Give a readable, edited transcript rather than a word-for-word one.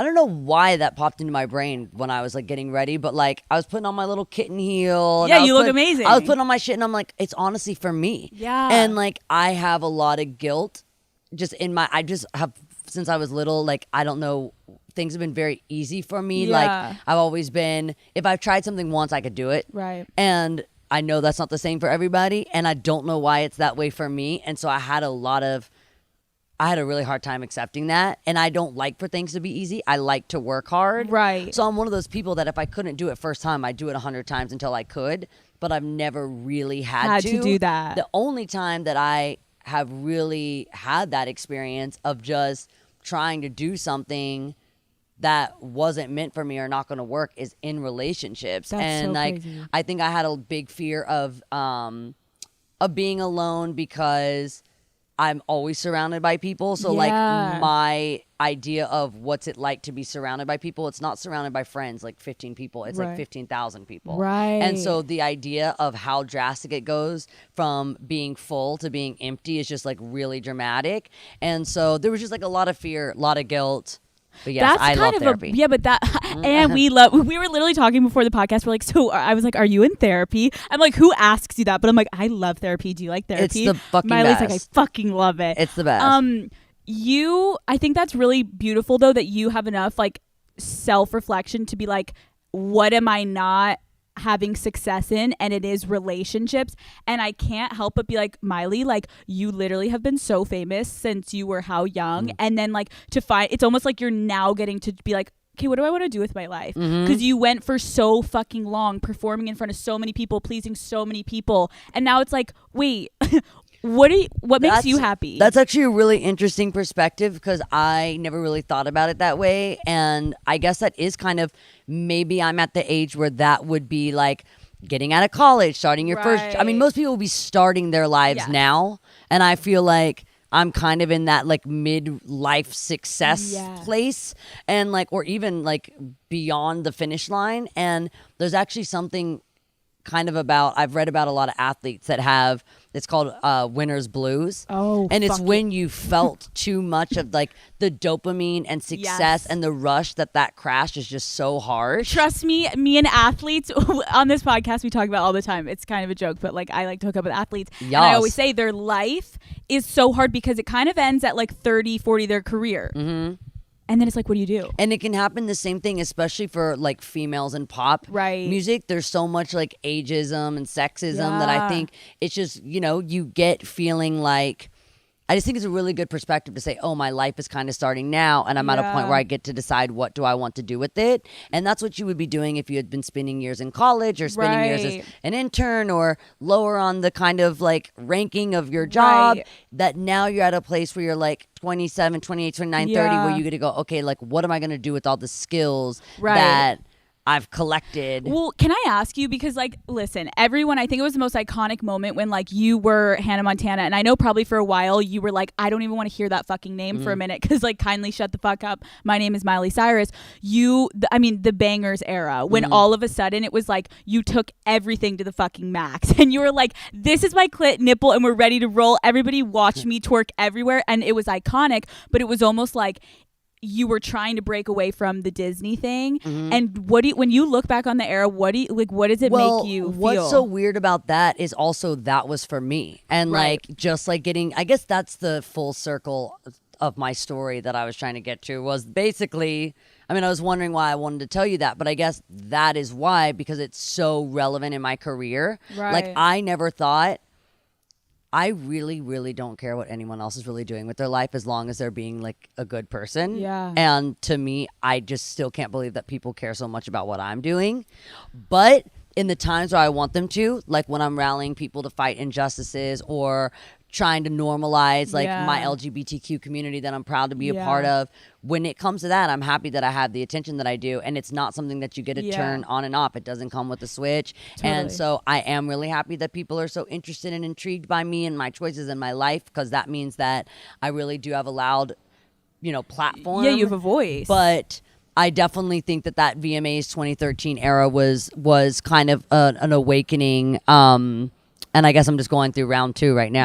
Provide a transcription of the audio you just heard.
I don't know why that popped into my brain when I was like getting ready, but like I was putting on my little kitten heel. Yeah, you look amazing. I was putting on my shit and I'm like, it's honestly for me. Yeah. And like I have a lot of guilt just in I just have, since I was little, like I don't know, things have been very easy for me. Yeah. Like I've always been, if I've tried something once, I could do it. Right. And I know that's not the same for everybody. And I don't know why it's that way for me. And so I had a really hard time accepting that. And I don't like for things to be easy. I like to work hard. Right. So I'm one of those people that if I couldn't do it first time, I'd do it 100 times until I could. But I've never really had to do that. The only time that I have really had that experience of just trying to do something that wasn't meant for me or not going to work is in relationships. That's and so like crazy. I think I had a big fear of being alone because I'm always surrounded by people. So like my idea of what's it like to be surrounded by people, it's not surrounded by friends, like 15 people. It's like 15,000 people. Right. And so the idea of how drastic it goes from being full to being empty is just like really dramatic. And so there was just like a lot of fear, a lot of guilt. But yes, that's I kind love of therapy. And we were literally talking before the podcast. We're like, so I was like, are you in therapy? I'm like, who asks you that? But I'm like, I love therapy. Do you like therapy? It's the fucking Miley's best. like, I fucking love it. It's the best. I think that's really beautiful though, that you have enough like self-reflection to be like, what am I not having success in? And it is relationships. And I can't help but be like, Miley, like you literally have been so famous since you were how young. And then like to find, it's almost like you're now getting to be like, okay, what do I want to do with my life? Because you went for so fucking long performing in front of so many people, pleasing so many people. And now it's like, wait, what makes you happy? That's actually a really interesting perspective because I never really thought about it that way. And I guess that is kind of, maybe I'm at the age where that would be like getting out of college, starting your first. I mean, most people will be starting their lives now. And I feel like I'm kind of in that like midlife success place and like, or even like beyond the finish line. And there's actually something kind of about, I've read about a lot of athletes that have, it's called winner's blues. Oh, and it's when you felt too much of like the dopamine and success and the rush that crash is just so hard. Trust me and athletes on this podcast we talk about all the time. It's kind of a joke, but like I like to hook up with athletes. Yes. And I always say their life is so hard because it kind of ends at like 30, 40, their career. And then it's like, what do you do? And it can happen the same thing, especially for like females in pop music. There's so much like ageism and sexism that I think it's just, you know, you get feeling like, I just think it's a really good perspective to say, oh, my life is kind of starting now and I'm at a point where I get to decide what do I want to do with it. And that's what you would be doing if you had been spending years in college or spending years as an intern or lower on the kind of like ranking of your job, that now you're at a place where you're like 27, 28, 29, 30, where you get to go, okay, like what am I going to do with all the skills that I've collected. Well, can I ask you, because like, listen, everyone, I think it was the most iconic moment when like you were Hannah Montana, and I know probably for a while you were like, I don't even want to hear that fucking name for a minute, because like, kindly shut the fuck up. My name is Miley Cyrus. The bangers era, when all of a sudden it was like you took everything to the fucking max, and you were like, this is my clit nipple, and we're ready to roll. Everybody watch me twerk everywhere, and it was iconic, but it was almost like you were trying to break away from the Disney thing. And when you look back on the era, what does it make you feel? What's so weird about that is also that was for me. And like, just like getting, I guess that's the full circle of my story that I was trying to get to, was basically, I mean, I was wondering why I wanted to tell you that, but I guess that is why, because it's so relevant in my career. Like, I never thought, I really, really don't care what anyone else is really doing with their life as long as they're being like a good person. Yeah. And to me, I just still can't believe that people care so much about what I'm doing. But in the times where I want them to, like when I'm rallying people to fight injustices or trying to normalize like my LGBTQ community that I'm proud to be a part of, when it comes to that, I'm happy that I have the attention that I do, and it's not something that you get to turn on and off. It doesn't come with a switch. And so I am really happy that people are so interested and intrigued by me and my choices in my life, because that means that I really do have a loud, platform. Yeah, you have a voice. But I definitely think that VMA's 2013 era was kind of an awakening. And I guess I'm just going through round 2 right now.